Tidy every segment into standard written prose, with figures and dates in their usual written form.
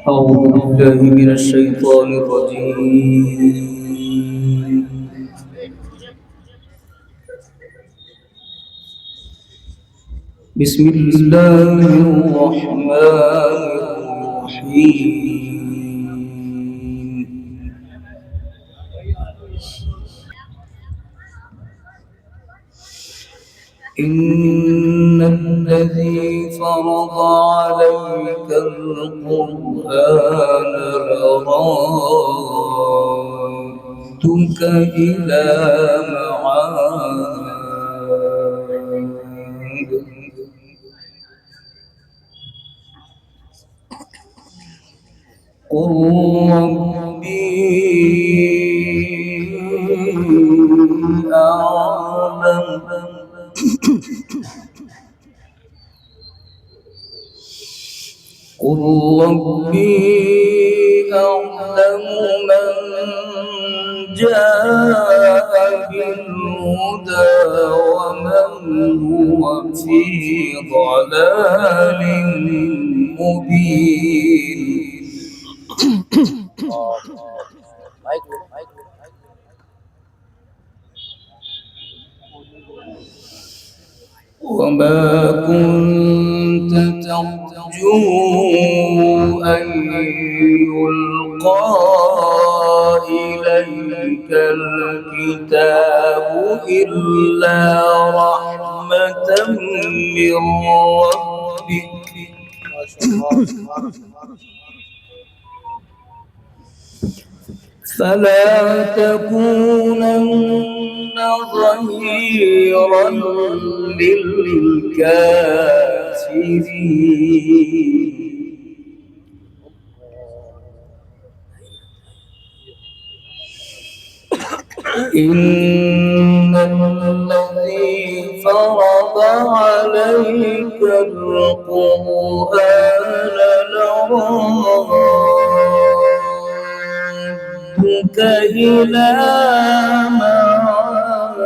أعوذ بالله من الشيطان الرجيم. بسم الله الرحمن الرحيم. إن الذي فرض عليك القرآن لرادك إلى معاد قل ربي أعلم قل ربي أعلم من جاء بالهدى ومن هو في ضلال مبين. وما كنت ترجو أن يلقى إليك الكتاب إلا رحمة من ربك فلا تكونن ظهيرا للكافرين. إن الذي فرض عليك القرآن لرادك إلى معاد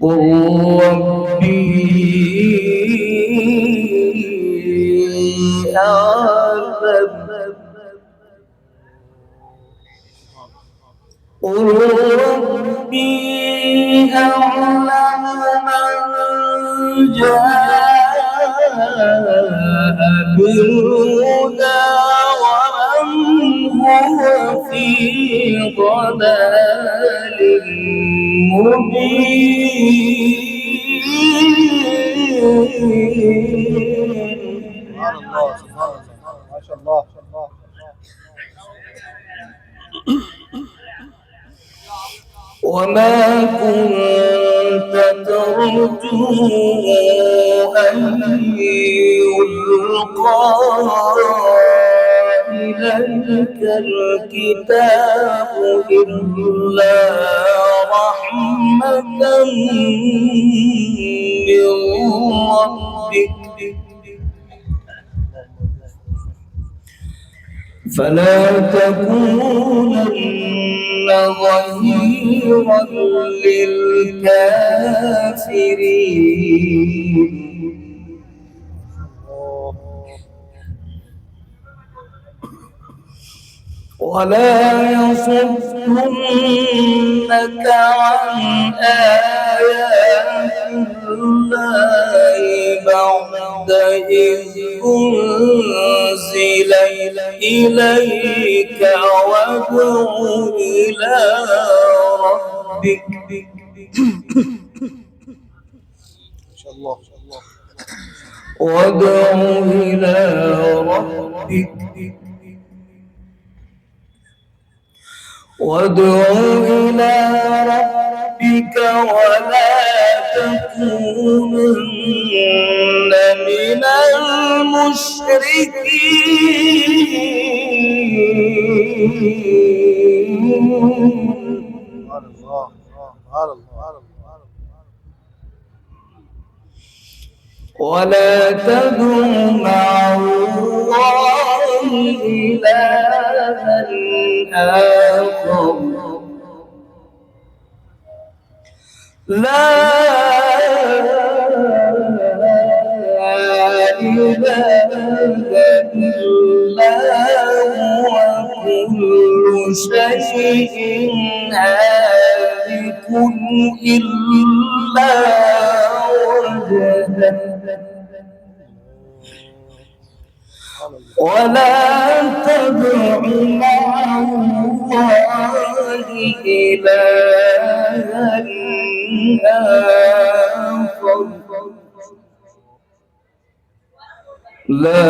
قل ربي أعلم قل ربي أعلم من جاء بالهدى ومن هو في ضلال مبين. ما شاء الله. وما كنت ترجو أن يلقى إليك الكتاب إلا رحمة من ربك فلا تكونن ظهيرا للكافرين. ولا يصدنك عن آيات الله بعد إذ أنزل إليك وادع إلى ربك وادع إلى ربك ولا تكونن من المشركين. ولا تدع مع الله إلها آخر لا إله إلا هو كل شيء هالك إلا وجهه ولا تدع مع الله إلها آخر لا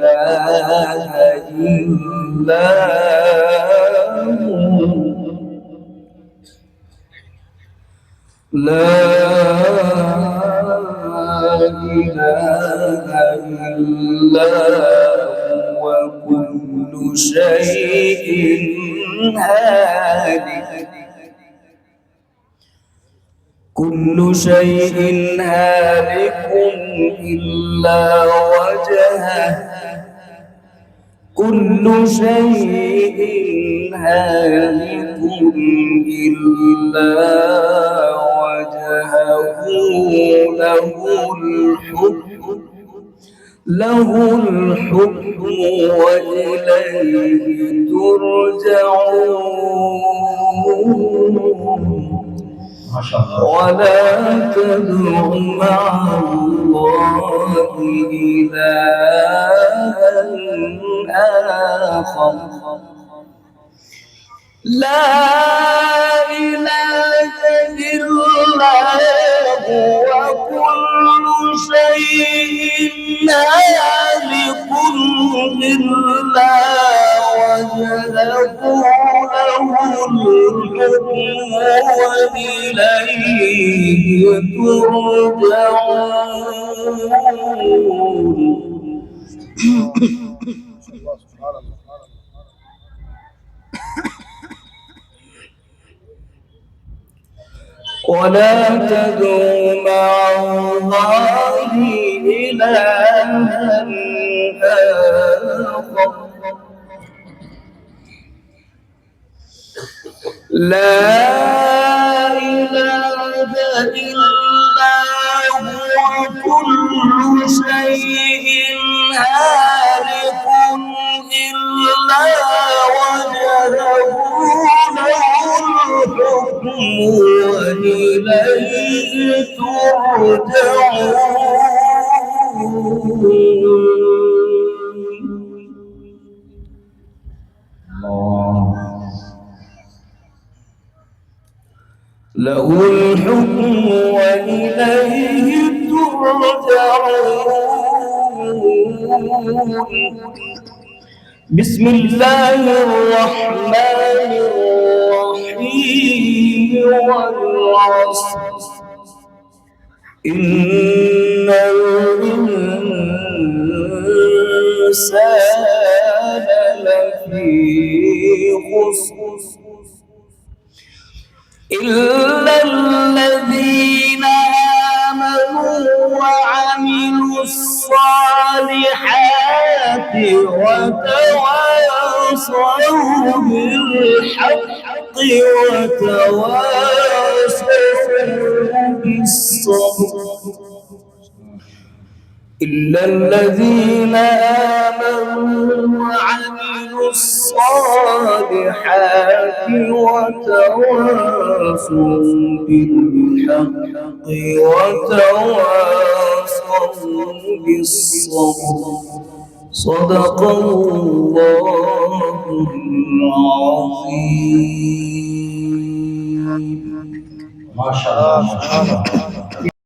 إله إلا هو لا إله إلا هو كل شيء هالك كل شيء هالك إلا وجهه كل شيء هالك إلا وجهه له الحكم وإليه ترجعون ولا تدع مع الله إلها آخر لا إله إلا هو كل شيء هالك إلا وجهه له الحكم وإليه ترجعون ولا تدع مع الله إلها آخر لا إله إلا هو كل شيء هالك إلا وجهه له الحكم وإليه ترجعون له الحكم وإليه ترجعون بسم الله الرحمن الرحيم والعصر إن الإنسان لفي خسر إلا الذين آمنوا وعملوا الصالحات وتواصوا بالحق وتواصوا بالصبر إلا الذين آمنوا وعملوا الصالحات وتواصوا بالحق وتواصوا بالصبر صدق الله العظيم. ما شاء الله.